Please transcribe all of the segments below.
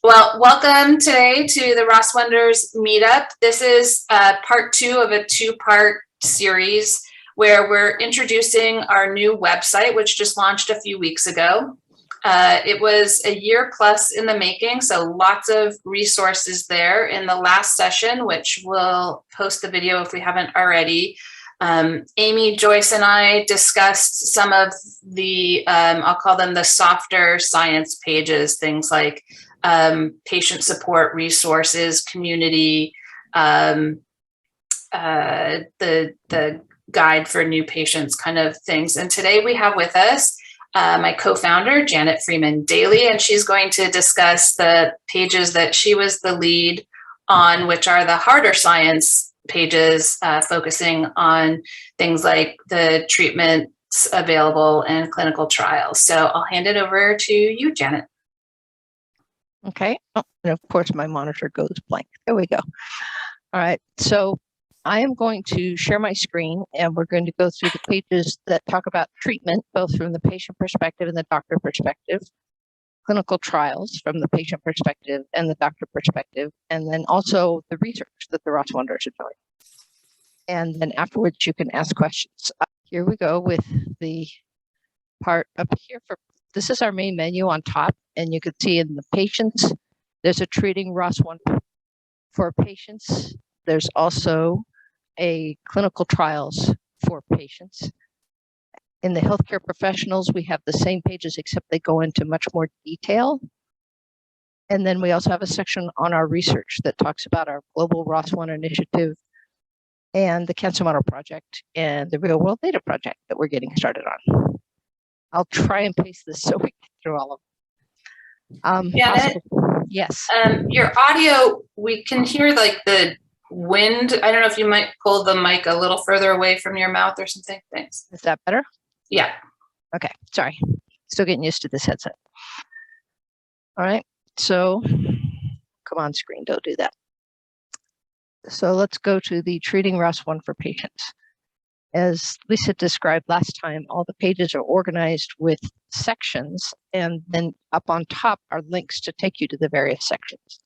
Well, welcome today to the Ross Wonders meetup. This is part two of a two-part series where we're introducing our new website, which just launched a few weeks ago. It was a year plus in the making, so lots of resources there. In the last session, which we'll post the video if we haven't already, Amy, Joyce, and I discussed some of the, I'll call them the softer science pages, things like patient support resources, community, the guide for new patients kind of things. And today we have with us my co-founder, Janet Freeman Daly, and she's going to discuss the pages that she was the lead on, which are the harder science pages, focusing on things like the treatments available and clinical trials. So I'll hand it over to you, Janet. Okay, oh, and of course my monitor goes blank. There we go. All right, so I am going to share my screen and we're going to go through the pages that talk about treatment, both from the patient perspective and the doctor perspective, clinical trials from the patient perspective and the doctor perspective, and then also the research that the Ross Wonders are doing. And then afterwards you can ask questions. Here we go with the part up here. This is our main menu on top, and you can see in the patients, there's a treating ROS1 for patients. There's also a clinical trials for patients. In the healthcare professionals, we have the same pages, except they go into much more detail. And then we also have a section on our research that talks about our global ROS1 initiative and the Cancer Model Project and the Real World Data Project that we're getting started on. I'll try and paste this so we get through all of them. Janet, yes. Your audio, we can hear like the wind. I don't know if you might pull the mic a little further away from your mouth or something. Thanks. Is that better? Yeah. Okay, sorry. Still getting used to this headset. All right, so come on screen, don't do that. So let's go to the treating ROS1 for patients. As Lisa described last time, all the pages are organized with sections, and then up on top are links to take you to the various sections.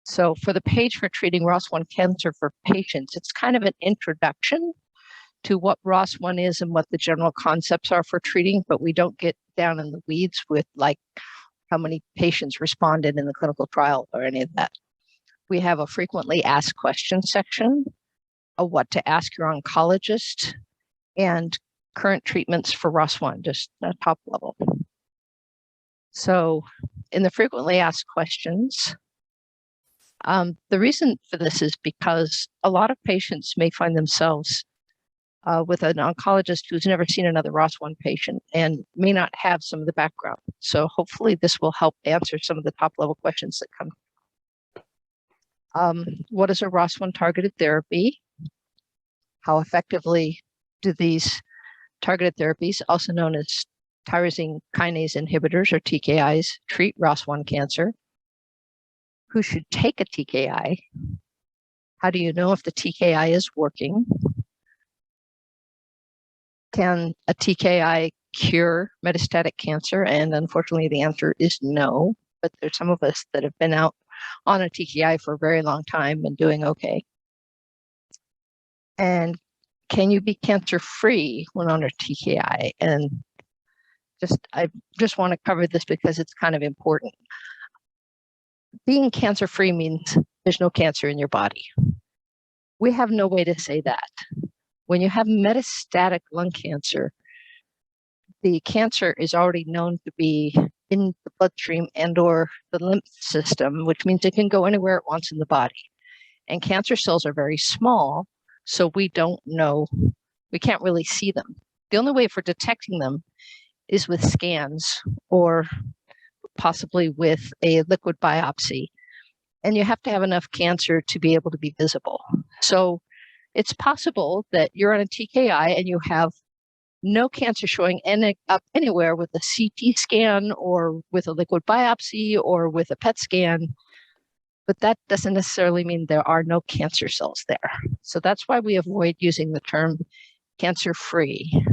So for the page for treating ROS1 cancer for patients, it's kind of an introduction to what ROS1 is and what the general concepts are for treating, but we don't get down in the weeds with like how many patients responded in the clinical trial or any of that. We have a frequently asked questions section, a what to ask your oncologist, and current treatments for ROS1, just a top level. So in the frequently asked questions, the reason for this is because a lot of patients may find themselves with an oncologist who's never seen another ROS1 patient and may not have some of the background. So hopefully this will help answer some of the top level questions that come. What is a ROS1 targeted therapy? How effectively do these targeted therapies, also known as tyrosine kinase inhibitors or TKIs, treat ROS1 cancer? Who should take a TKI? How do you know if the TKI is working? Can a TKI cure metastatic cancer? And unfortunately, the answer is no, but there's some of us that have been out on a TKI for a very long time and doing okay. And can you be cancer-free when on a TKI? And I just want to cover this because it's kind of important. Being cancer-free means there's no cancer in your body. We have no way to say that. When you have metastatic lung cancer, the cancer is already known to be in the bloodstream and or the lymph system, which means it can go anywhere it wants in the body. And cancer cells are very small, so we don't know, we can't really see them. The only way for detecting them is with scans or possibly with a liquid biopsy. And you have to have enough cancer to be able to be visible. So it's possible that you're on a TKI and you have no cancer showing up anywhere with a CT scan or with a liquid biopsy or with a PET scan, but that doesn't necessarily mean there are no cancer cells there. So that's why we avoid using the term cancer-free.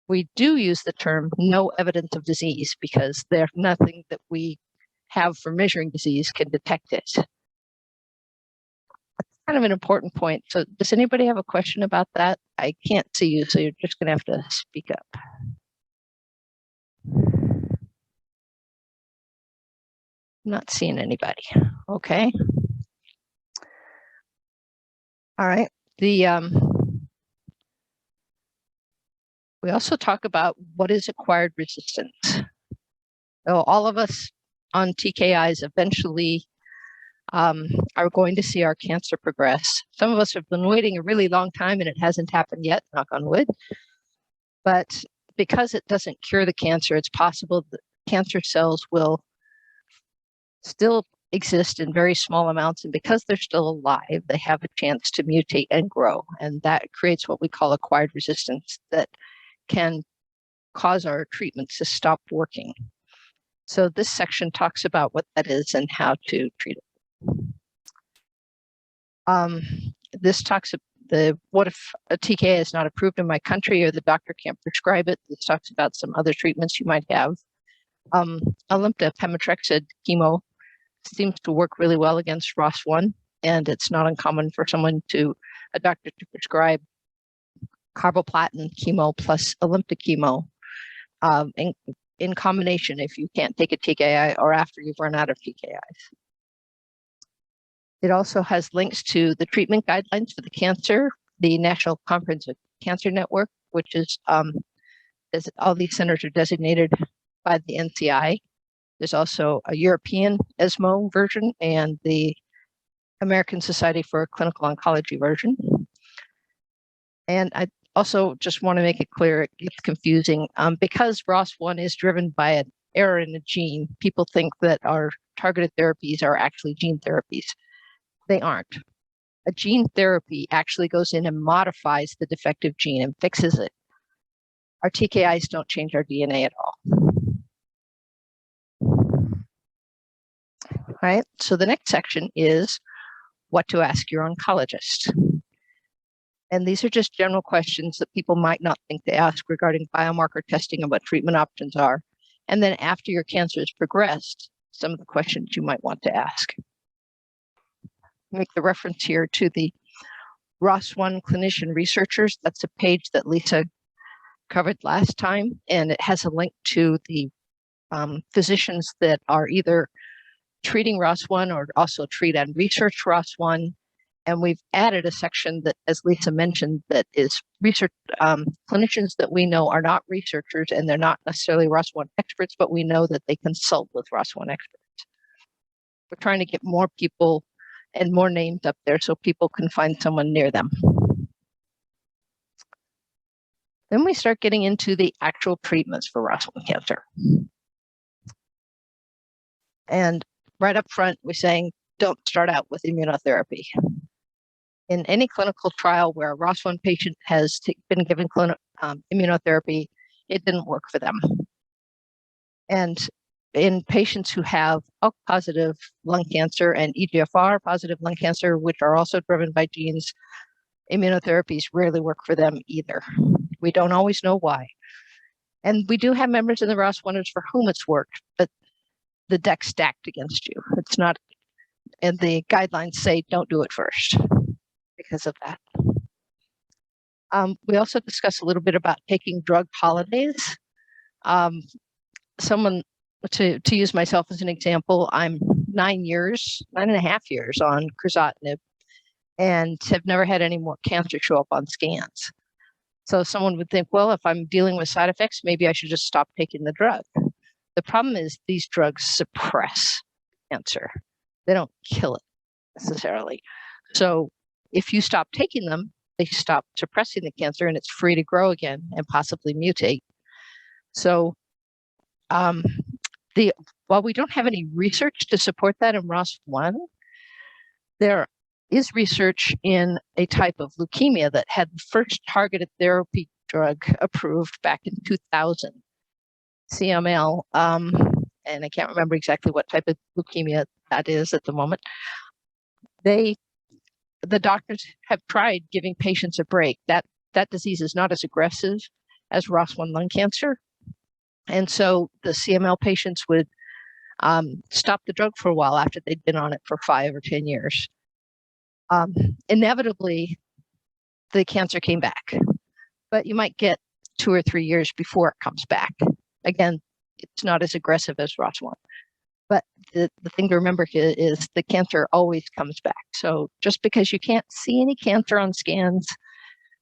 We do use the term no evidence of disease because there's nothing that we have for measuring disease can detect it. That's kind of an important point. So does anybody have a question about that? I can't see you, so you're just going to have to speak up. I'm not seeing anybody. Okay. All right. We also talk about what is acquired resistance. So all of us on TKIs eventually are going to see our cancer progress. Some of us have been waiting a really long time and it hasn't happened yet, knock on wood. But because it doesn't cure the cancer, it's possible that cancer cells will still exist in very small amounts. And because they're still alive, they have a chance to mutate and grow. And that creates what we call acquired resistance that can cause our treatments to stop working. So this section talks about what that is and how to treat it. This talks about what if a TKI is not approved in my country or the doctor can't prescribe it. This talks about some other treatments you might have. Alimta pemetrexed chemo seems to work really well against ROS1, and it's not uncommon for a doctor to prescribe carboplatin chemo plus Alimta chemo in combination if you can't take a TKI or after you've run out of TKIs. It also has links to the treatment guidelines for the cancer, the National Comprehensive Cancer Network, which is all these centers are designated by the NCI. There's also a European ESMO version and the American Society for Clinical Oncology version. And I also just want to make it clear, it gets confusing. Because ROS1 is driven by an error in a gene, people think that our targeted therapies are actually gene therapies. They aren't. A gene therapy actually goes in and modifies the defective gene and fixes it. Our TKIs don't change our DNA at all. All right, so the next section is what to ask your oncologist. And these are just general questions that people might not think to ask regarding biomarker testing and what treatment options are. And then after your cancer has progressed, some of the questions you might want to ask. Make the reference here to the ROS1 clinician researchers. That's a page that Lisa covered last time, and it has a link to the physicians that are either treating ROS1 or also treat and research ROS1. And we've added a section that, as Lisa mentioned, that is research clinicians that we know are not researchers and they're not necessarily ROS1 experts, but we know that they consult with ROS1 experts. We're trying to get more people and more names up there so people can find someone near them. Then we start getting into the actual treatments for ROS1 cancer. And right up front, we're saying, don't start out with immunotherapy. In any clinical trial where a ROS1 patient has been given immunotherapy, it didn't work for them. And in patients who have ALK-positive lung cancer and EGFR-positive lung cancer, which are also driven by genes, immunotherapies rarely work for them either. We don't always know why. And we do have members in the ROS1ers for whom it's worked, but the deck's stacked against you. It's not, and the guidelines say don't do it first because of that. We also discuss a little bit about taking drug holidays. To use myself as an example, I'm 9.5 years on crizotinib and have never had any more cancer show up on scans. So someone would think, well, if I'm dealing with side effects, maybe I should just stop taking the drug. The problem is these drugs suppress cancer. They don't kill it necessarily. So if you stop taking them, they stop suppressing the cancer and it's free to grow again and possibly mutate. So while we don't have any research to support that in ROS1, there is research in a type of leukemia that had the first targeted therapy drug approved back in 2000, CML, and I can't remember exactly what type of leukemia that is at the moment. The doctors have tried giving patients a break. That disease is not as aggressive as ROS1 lung cancer. And so the CML patients would stopped the drug for a while after they'd been on it for 5 or 10 years. Inevitably, the cancer came back, but you might get 2 or 3 years before it comes back. Again, it's not as aggressive as ROS1. But the thing to remember here is the cancer always comes back. So just because you can't see any cancer on scans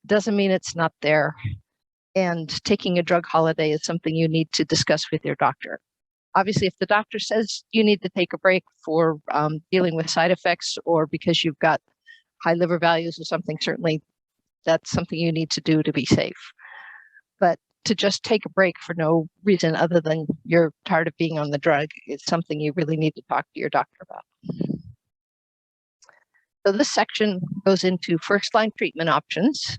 doesn't mean it's not there. And taking a drug holiday is something you need to discuss with your doctor. Obviously, if the doctor says you need to take a break for dealing with side effects or because you've got high liver values or something, certainly that's something you need to do to be safe. But to just take a break for no reason other than you're tired of being on the drug is something you really need to talk to your doctor about. So this section goes into first-line treatment options.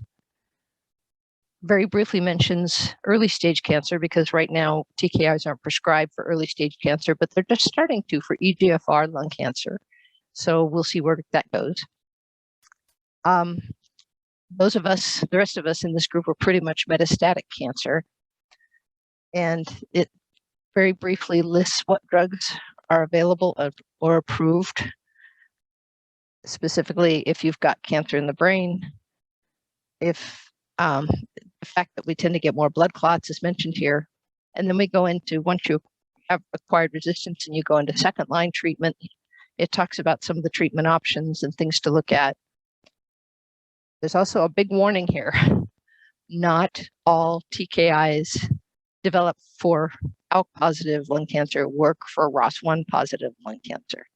Very briefly mentions early stage cancer because right now TKIs aren't prescribed for early stage cancer, but they're just starting to for EGFR lung cancer. So we'll see where that goes. Those of us, the rest of us in this group are pretty much metastatic cancer. And it very briefly lists what drugs are available or approved. Specifically, if you've got cancer in the brain, if the fact that we tend to get more blood clots is mentioned here. And then we go into, once you have acquired resistance and you go into second line treatment, it talks about some of the treatment options and things to look at. There's also a big warning here. Not all TKIs developed for ALK-positive lung cancer work for ROS1 positive lung cancer.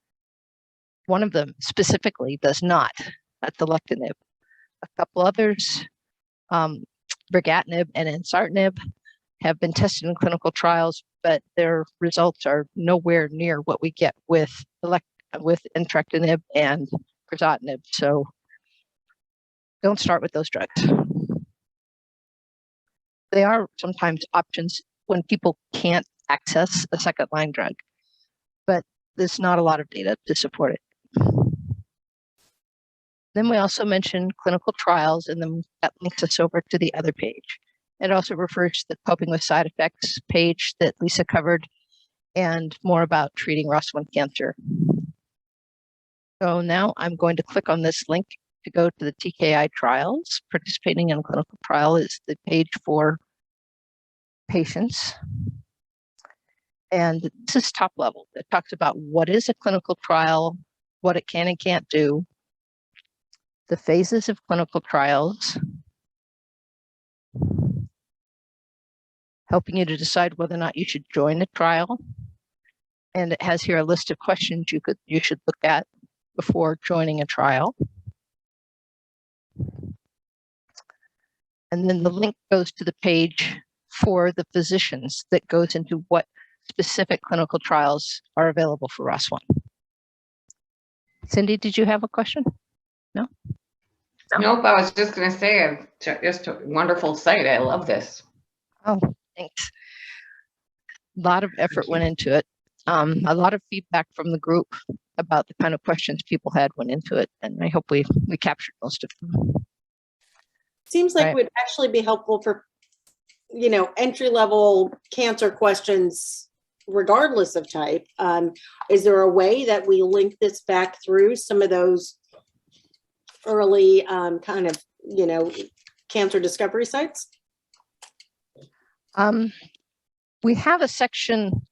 One of them specifically does not, that's alectinib. A couple others, brigatinib and ensartinib, have been tested in clinical trials, but their results are nowhere near what we get with entrectinib and crizotinib. So don't start with those drugs. They are sometimes options when people can't access a second line drug, but there's not a lot of data to support it. Then we also mention clinical trials, and then that links us over to the other page. It also refers to the coping with side effects page that Lisa covered and more about treating ROS1 cancer. So now I'm going to click on this link to go to the TKI trials. Participating in a clinical trial is the page for patients. And this is top level. It talks about what is a clinical trial, what it can and can't do, the phases of clinical trials, helping you to decide whether or not you should join a trial. And it has here a list of questions you should look at before joining a trial. And then the link goes to the page for the physicians that goes into what specific clinical trials are available for ROS1. Cindy, did you have a question? No? Nope, I was just going to say, just a wonderful site. I love this. Oh, thanks. A lot of effort went into it. A lot of feedback from the group about the kind of questions people had went into it, and I hope we captured most of them. Seems like Right. it would actually be helpful for, entry level cancer questions, regardless of type. Is there a way that we link this back through some of those early cancer discovery sites? We have a section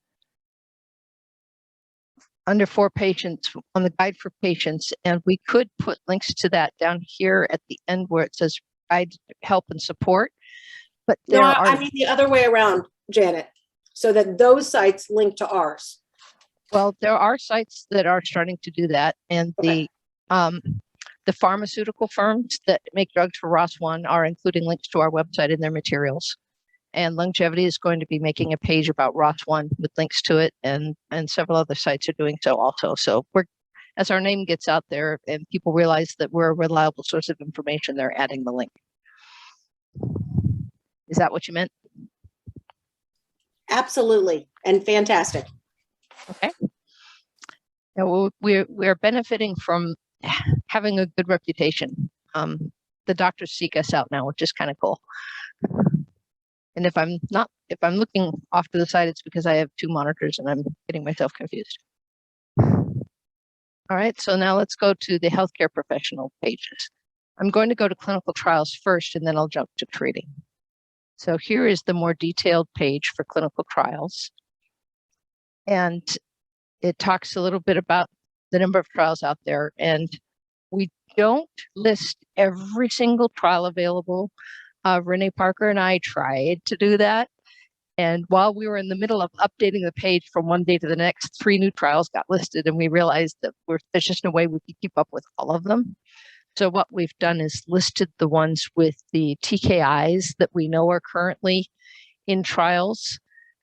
under for patients on the guide for patients, and we could put links to that down here at the end where it says guide, help, and support. But there are, I mean the other way around, Janet, so that those sites link to ours. well, there are sites that are starting to do that, and Okay. the pharmaceutical firms that make drugs for ROS1 are including links to our website in their materials. And Longevity is going to be making a page about ROS1 with links to it, and several other sites are doing so also. So as our name gets out there and people realize that we're a reliable source of information, they're adding the link. Is that what you meant? Absolutely, and fantastic. Okay. Now, we're benefiting from having a good reputation. The doctors seek us out now, which is kind of cool. And if I'm looking off to the side, it's because I have two monitors and I'm getting myself confused. All right, so now let's go to the healthcare professional pages. I'm going to go to clinical trials first, and then I'll jump to treating. So here is the more detailed page for clinical trials. And it talks a little bit about the number of trials out there. And we don't list every single trial available. Renee Parker and I tried to do that. And while we were in the middle of updating the page from one day to the next, 3 new trials got listed, and we realized that there's just no way we could keep up with all of them. So what we've done is listed the ones with the TKIs that we know are currently in trials,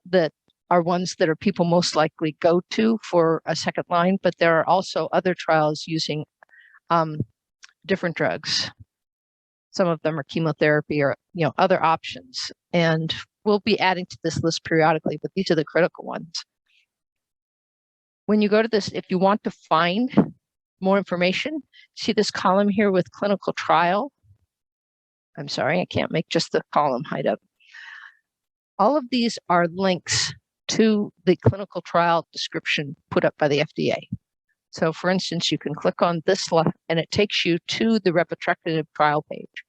that are ones that are people most likely go to for a second line, but there are also other trials using different drugs. Some of them are chemotherapy or other options. And we'll be adding to this list periodically, but these are the critical ones. When you go to this, if you want to find more information, see this column here with clinical trial. I'm sorry, I can't make just the column hide up. All of these are links to the clinical trial description put up by the FDA. So for instance, you can click on this and it takes you to the repetrectinib trial page.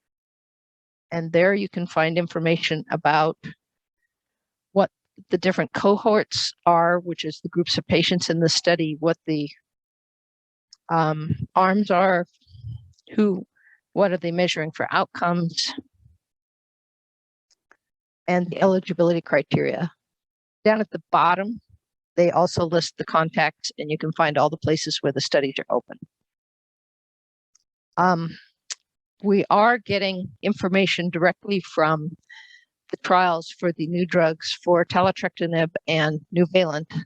And there you can find information about what the different cohorts are, which is the groups of patients in the study, what the arms are, what are they measuring for outcomes, and the eligibility criteria. Down at the bottom, they also list the contacts, and you can find all the places where the studies are open. We are getting information directly from the trials for the new drugs for taletrectinib and Nuvalent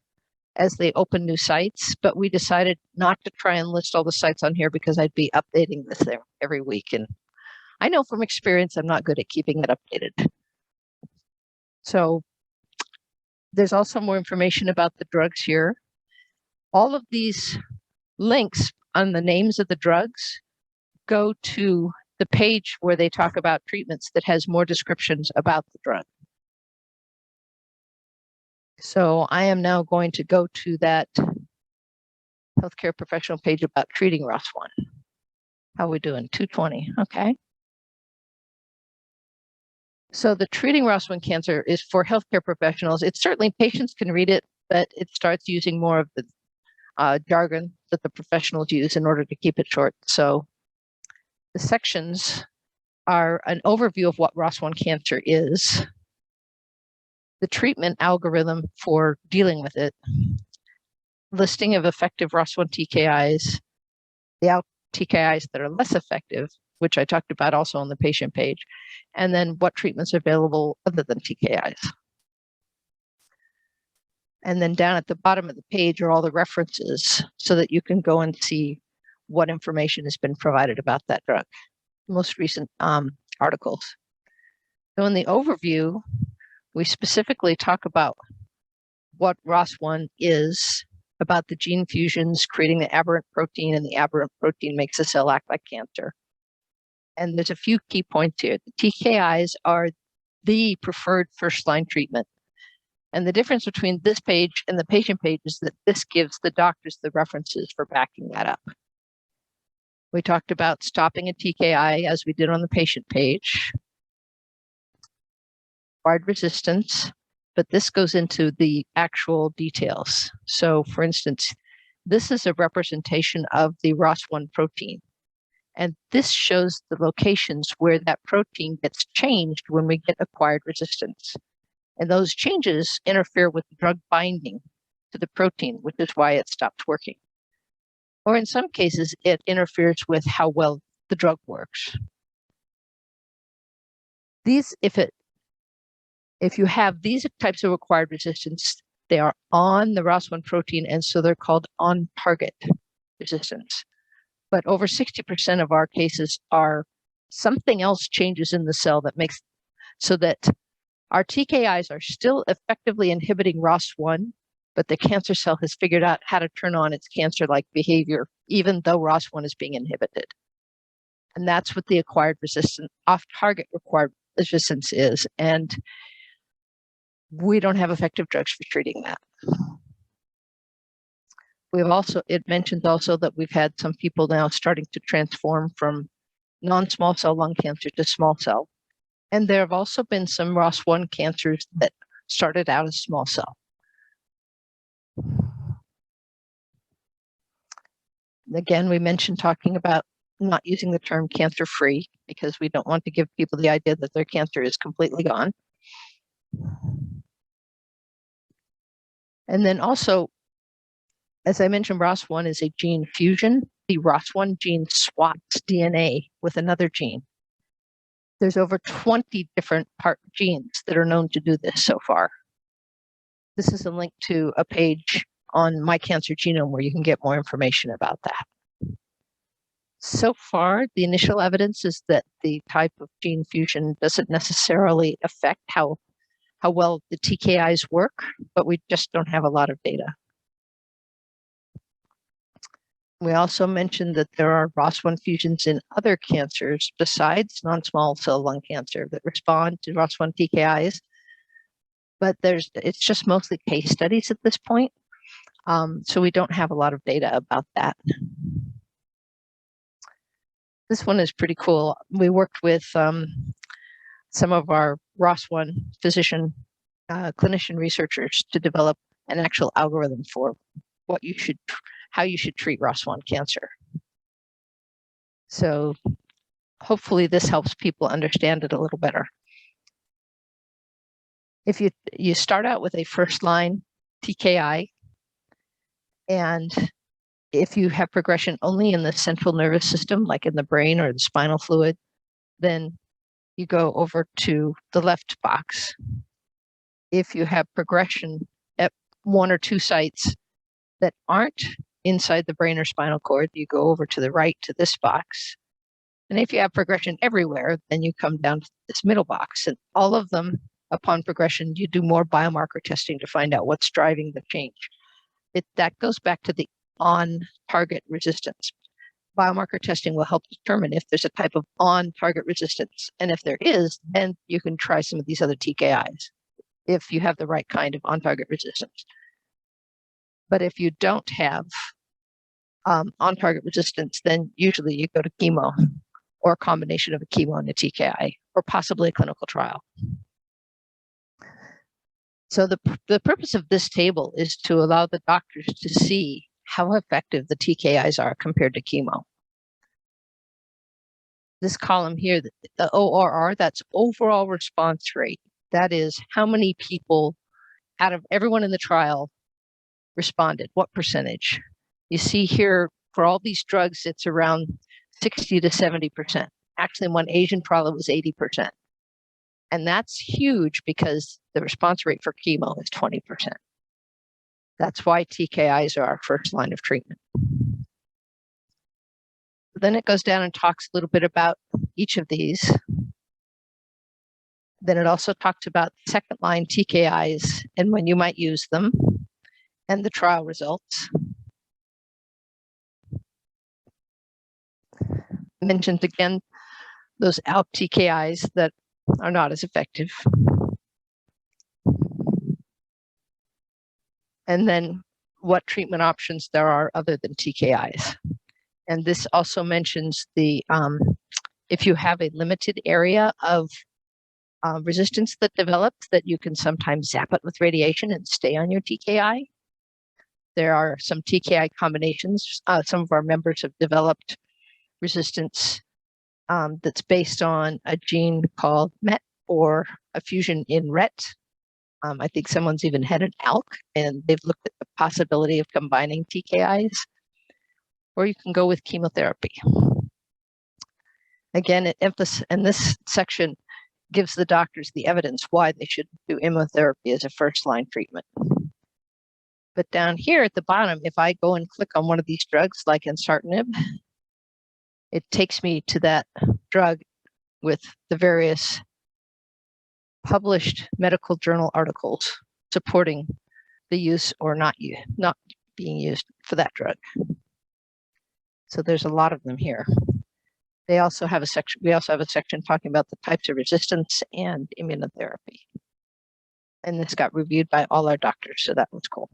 as they open new sites, but we decided not to try and list all the sites on here because I'd be updating this there every week. And I know from experience, I'm not good at keeping it updated. So there's also more information about the drugs here. All of these links on the names of the drugs go to the page where they talk about treatments that has more descriptions about the drug. So I am now going to go to that healthcare professional page about treating ROS1. How are we doing? 220, okay. So the treating ROS1 cancer is for healthcare professionals. It's certainly patients can read it, but it starts using more of the jargon that the professionals use in order to keep it short. So the sections are an overview of what ROS1 cancer is, the treatment algorithm for dealing with it, listing of effective ROS1 TKIs, the TKIs that are less effective, which I talked about also on the patient page, and then what treatments are available other than TKIs. And then down at the bottom of the page are all the references so that you can go and see what information has been provided about that drug, most recent articles. So in the overview, we specifically talk about what ROS1 is, about the gene fusions creating the aberrant protein, and the aberrant protein makes the cell act like cancer. And there's a few key points here. The TKIs are the preferred first-line treatment. And the difference between this page and the patient page is that this gives the doctors the references for backing that up. We talked about stopping a TKI as we did on the patient page, acquired resistance, but this goes into the actual details. So for instance, this is a representation of the ROS1 protein. And this shows the locations where that protein gets changed when we get acquired resistance. And those changes interfere with the drug binding to the protein, which is why it stops working. Or in some cases, it interferes with how well the drug works. If you have these types of acquired resistance, they are on the ROS1 protein, and so they're called on-target resistance. But over 60% of our cases are something else changes in the cell that makes so that our TKIs are still effectively inhibiting ROS1, but the cancer cell has figured out how to turn on its cancer-like behavior, even though ROS1 is being inhibited. And that's what the acquired resistance, off-target acquired resistance is. And we don't have effective drugs for treating that. We've also, it mentions also that we've had some people now starting to transform from non-small cell lung cancer to small cell. And there have also been some ROS1 cancers that started out as small cell. Again, we mentioned talking about not using the term cancer-free because we don't want to give people the idea that their cancer is completely gone. And then also, as I mentioned, ROS1 is a gene fusion. The ROS1 gene swaps DNA with another gene. There's over 20 different genes that are known to do this so far. This is a link to a page on My Cancer Genome where you can get more information about that. So far, the initial evidence is that the type of gene fusion doesn't necessarily affect how well the TKIs work, but we just don't have a lot of data. We also mentioned that there are ROS1 fusions in other cancers besides non-small cell lung cancer that respond to ROS1 TKIs, but it's just mostly case studies at this point. So we don't have a lot of data about that. This one is pretty cool. We worked with some of our ROS1 physician, clinician researchers to develop an actual algorithm for how you should treat ROS1 cancer. So hopefully this helps people understand it a little better. If you start out with a first line TKI, and if you have progression only in the central nervous system, like in the brain or the spinal fluid, then you go over to the left box. If you have progression at one or two sites that aren't inside the brain or spinal cord, you go over to the right to this box. And if you have progression everywhere, then you come down to this middle box. And all of them, upon progression, you do more biomarker testing to find out what's driving the change. That goes back to the on-target resistance. Biomarker testing will help determine if there's a type of on-target resistance. And if there is, then you can try some of these other TKIs if you have the right kind of on-target resistance. But if you don't have on-target resistance, then usually you go to chemo or a combination of a chemo and a TKI, or possibly a clinical trial. So the purpose of this table is to allow the doctors to see how effective the TKIs are compared to chemo. This column here, the ORR, that's overall response rate. That is how many people out of everyone in the trial responded, what percentage. You see here, for all these drugs, it's around 60 to 70%. Actually, in one Asian trial, it was 80%. And that's huge because the response rate for chemo is 20%. That's why TKIs are our first line of treatment. Then it goes down and talks a little bit about each of these. Then it also talks about second line TKIs and when you might use them and the trial results. Mentioned again those ALK TKIs that are not as effective. And then what treatment options there are other than TKIs. And this also mentions the if you have a limited area of resistance that develops, that you can sometimes zap it with radiation and stay on your TKI. There are some TKI combinations. Some of our members have developed resistance that's based on a gene called MET or a fusion in RET. I think someone's even had an ALK, and they've looked at the possibility of combining TKIs, or you can go with chemotherapy. Again, and this section gives the doctors the evidence why they should do immunotherapy as a first-line treatment. But down here at the bottom, if I go and click on one of these drugs like ensartinib, it takes me to that drug with the various published medical journal articles supporting the use or not being used for that drug. So there's a lot of them here. They also have a section, we also have a section talking about the types of resistance and immunotherapy. And this got reviewed by all our doctors, so that was cool.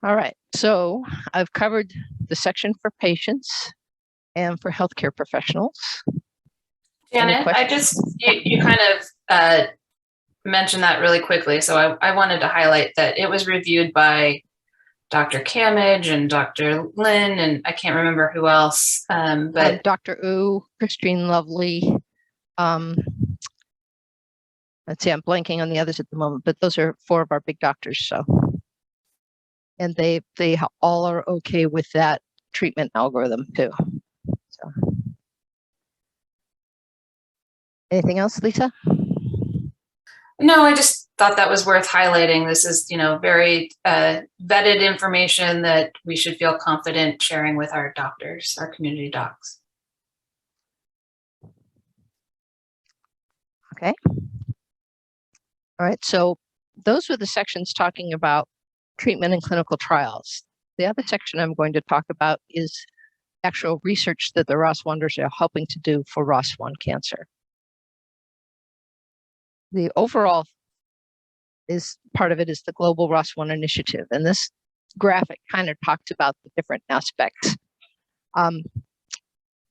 All right, so I've covered the section for patients and for healthcare professionals. Any Janet, you kind of mentioned that really quickly. So I wanted to highlight that it was reviewed by Dr. Camage and Dr. Lynn, and I can't remember who else, but Dr. Wu, Christine Lovely. Let's see, I'm blanking on the others at the moment, but those are 4 of our big doctors. So, and they all are okay with that treatment algorithm too. So, anything else, Lisa? no, I just thought that was worth highlighting. This is, very vetted information that we should feel confident sharing with our doctors, our community docs. Okay. All right, so those were the sections talking about treatment and clinical trials. The other section I'm going to talk about is actual research that the ROS1ders are helping to do for ROS1 cancer. The overall part of it is the Global ROS1 Initiative, and this graphic kind of talks about the different aspects.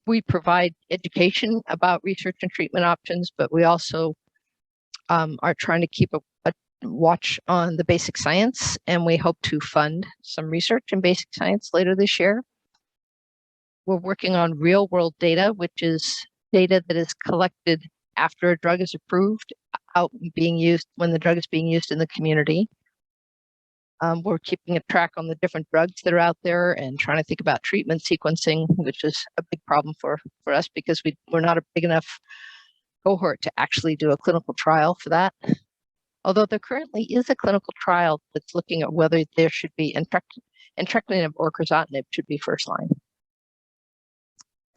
We provide education about research and treatment options, but we also are trying to keep a watch on the basic science, and we hope to fund some research in basic science later this year. We're working on real world data, which is data that is collected after a drug is approved, out being used when the drug is being used in the community. We're keeping a track on the different drugs that are out there and trying to think about treatment sequencing, which is a big problem for us because we're not a big enough cohort to actually do a clinical trial for that. Although there currently is a clinical trial that's looking at whether there should be entrectinib or crizotinib should be first line.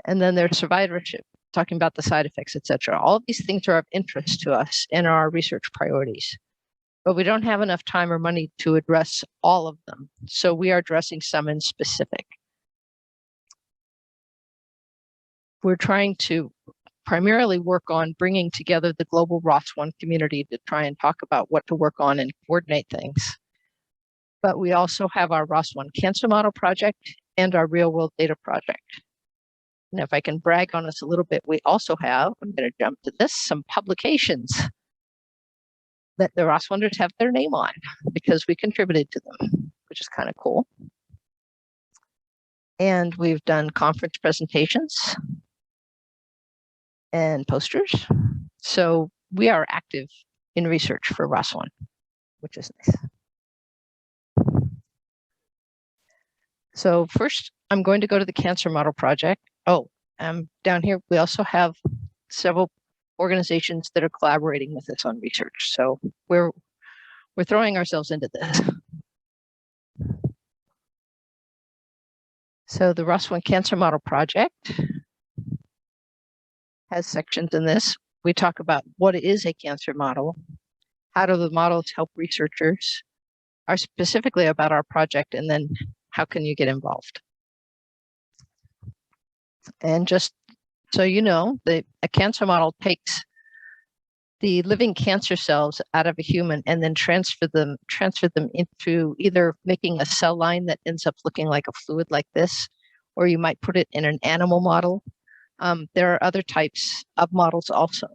And then there's survivorship, talking about the side effects, etc. All of these things are of interest to us and are our research priorities. But we don't have enough time or money to address all of them. So we are addressing some in specific. We're trying to primarily work on bringing together the global ROS1 community to try and talk about what to work on and coordinate things. But we also have our ROS1 cancer model project and our real world data project. And if I can brag on us a little bit, we also have, I'm going to jump to this, some publications that the ROS1ders have their name on because we contributed to them, which is kind of cool. And we've done conference presentations and posters. So we are active in research for ROS1, which is nice. So first, I'm going to go to the cancer model project. Oh, down here, we also have several organizations that are collaborating with us on research. So we're throwing ourselves into this. So the ROS1 Cancer Model Project has sections in this. We talk about what is a cancer model, how do the models help researchers, are specifically about our project, and then how can you get involved? And just so you know, a cancer model takes the living cancer cells out of a human and then transfer them into either making a cell line that ends up looking like a fluid like this, or you might put it in an animal model. There are other types of models also.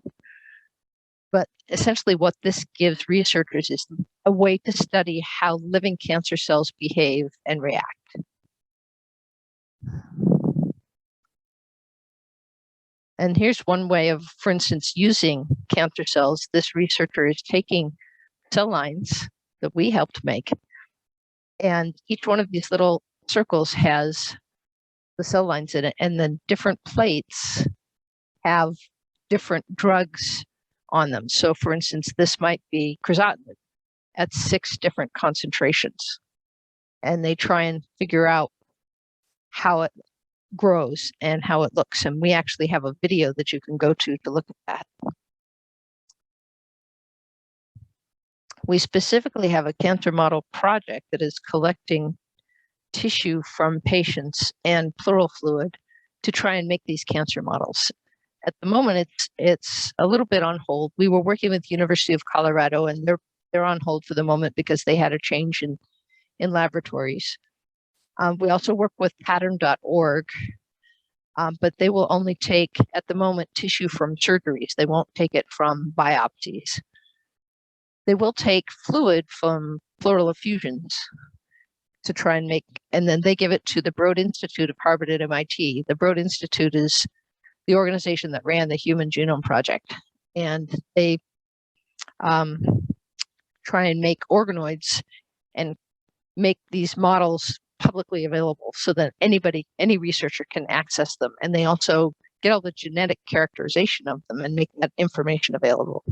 But essentially what this gives researchers is a way to study how living cancer cells behave and react. And here's one way of, for instance, using cancer cells. This researcher is taking cell lines that we helped make, and each one of these little circles has the cell lines in it, and then different plates have different drugs on them. So for instance, this might be crizotinib at 6 different concentrations, and they try and figure out how it grows and how it looks. And we actually have a video that you can go to look at that. We specifically have a cancer model project that is collecting tissue from patients and pleural fluid to try and make these cancer models. at the moment, it's a little bit on hold. We were working with University of Colorado, and they're on hold for the moment because they had a change in laboratories. We also work with pattern.org, but they will only take, at the moment, tissue from surgeries. They won't take it from biopsies. They will take fluid from pleural effusions to try and make, and then they give it to the Broad Institute of Harvard and MIT. The Broad Institute is the organization that ran the Human Genome Project, and they try and make organoids and make these models publicly available so that any researcher can access them. And they also get all the genetic characterization of them and make that information available.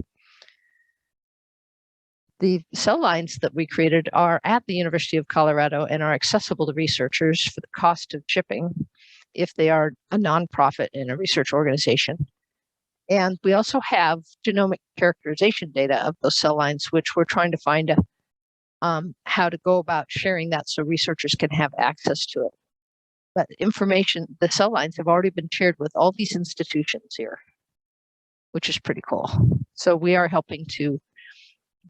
The cell lines that we created are at the University of Colorado and are accessible to researchers for the cost of shipping if they are a nonprofit in a research organization. And we also have genomic characterization data of those cell lines, which we're trying to find how to go about sharing that so researchers can have access to it. But information, the cell lines have already been shared with all these institutions here, which is pretty cool. So we are helping to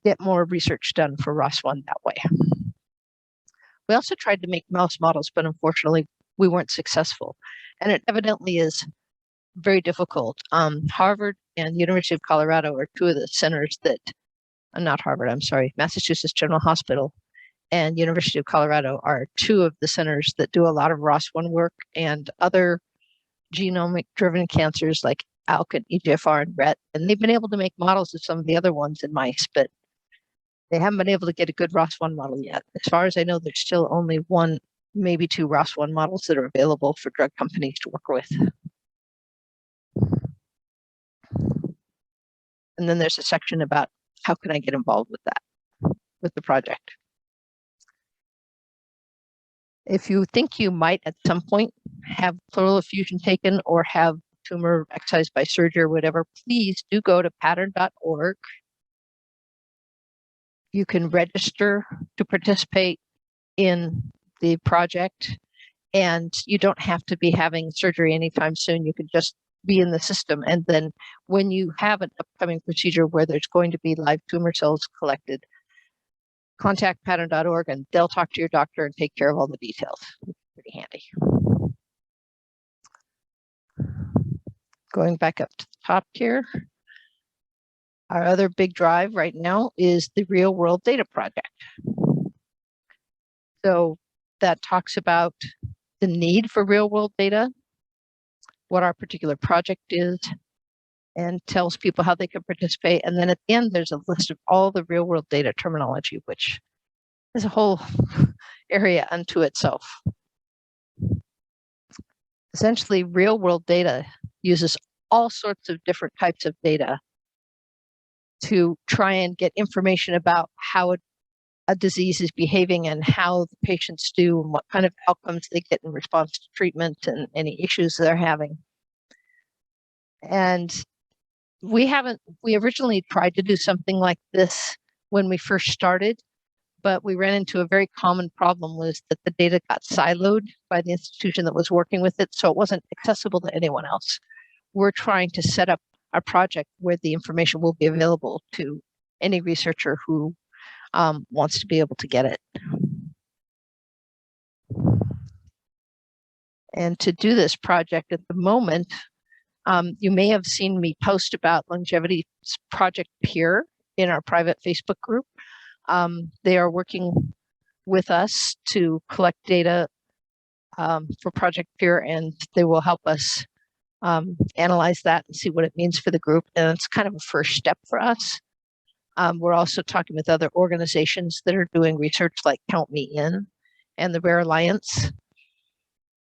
get more research done for ROS1 that way. We also tried to make mouse models, but unfortunately we weren't successful. And it evidently is very difficult. Harvard and University of Colorado are two of the centers that, not Harvard, I'm sorry, Massachusetts General Hospital and University of Colorado are two of the centers that do a lot of ROS1 work and other genomic driven cancers like ALK and EGFR and RET. And they've been able to make models of some of the other ones in mice, but they haven't been able to get a good ROS1 model yet. As far as I know, there's still only one, maybe two ROS1 models that are available for drug companies to work with. And then there's a section about how can I get involved with that, with the project. If you think you might at some point have pleural effusion taken or have tumor excised by surgery or whatever, please do go to pattern.org. You can register to participate in the project, and you don't have to be having surgery anytime soon. You can just be in the system. And then when you have an upcoming procedure where there's going to be live tumor cells collected, contact pattern.org and they'll talk to your doctor and take care of all the details. It's pretty handy. Going back up to the top here. Our other big drive right now is the Real World Data Project. So that talks about the need for real world data, what our particular project is, and tells people how they can participate. And then at the end, there's a list of all the real world data terminology, which is a whole area unto itself. Essentially, real world data uses all sorts of different types of data to try and get information about how a disease is behaving and how the patients do and what kind of outcomes they get in response to treatment and any issues they're having. And we originally tried to do something like this when we first started, but we ran into a very common problem was that the data got siloed by the institution that was working with it, so it wasn't accessible to anyone else. We're trying to set up a project where the information will be available to any researcher who wants to be able to get it. And to do this project at the moment, you may have seen me post about Longevity's Project Peer in our private Facebook group. They are working with us to collect data for Project Peer, and they will help us analyze that and see what it means for the group. And it's kind of a first step for us. We're also talking with other organizations that are doing research like Count Me In and the Rare Alliance,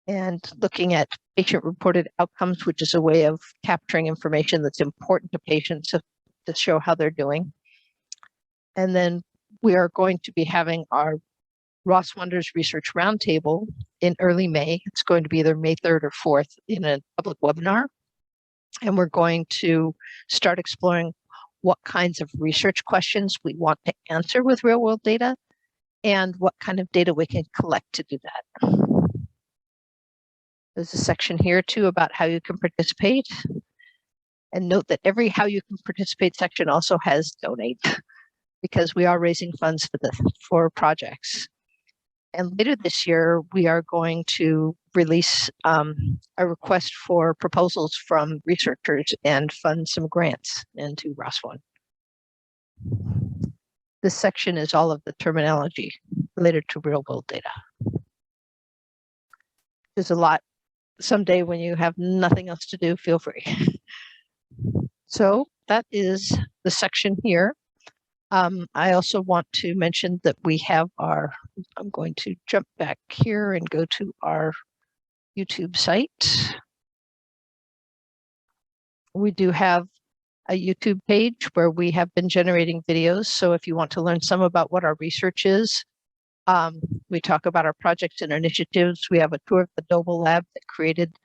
and looking at patient-reported outcomes, which is a way of capturing information that's important to patients to show how they're doing. And then we are going to be having our ROS1ders Research Roundtable in early May. It's going to be either May 3rd or 4th in a public webinar. And we're going to start exploring what kinds of research questions we want to answer with real-world data and what kind of data we can collect to do that. There's a section here too about how you can participate. And note that every how you can participate section also has donate because we are raising funds for projects. And later this year, we are going to release a request for proposals from researchers and fund some grants into ROS1. This section is all of the terminology related to real world data. There's a lot. Someday when you have nothing else to do, feel free. So that is the section here. I also want to mention that we have I'm going to jump back here and go to our YouTube site. We do have a YouTube page where we have been generating videos. So if you want to learn some about what our research is, we talk about our projects and initiatives. We have a tour of the Noble Lab that created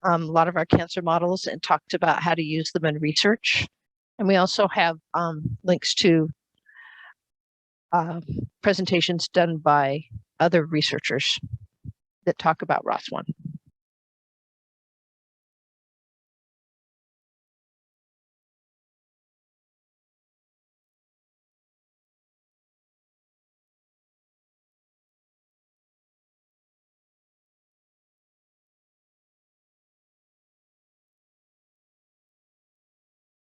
a lot of our cancer models and talked about how to use them in research. And we also have links to presentations done by other researchers that talk about ROS1.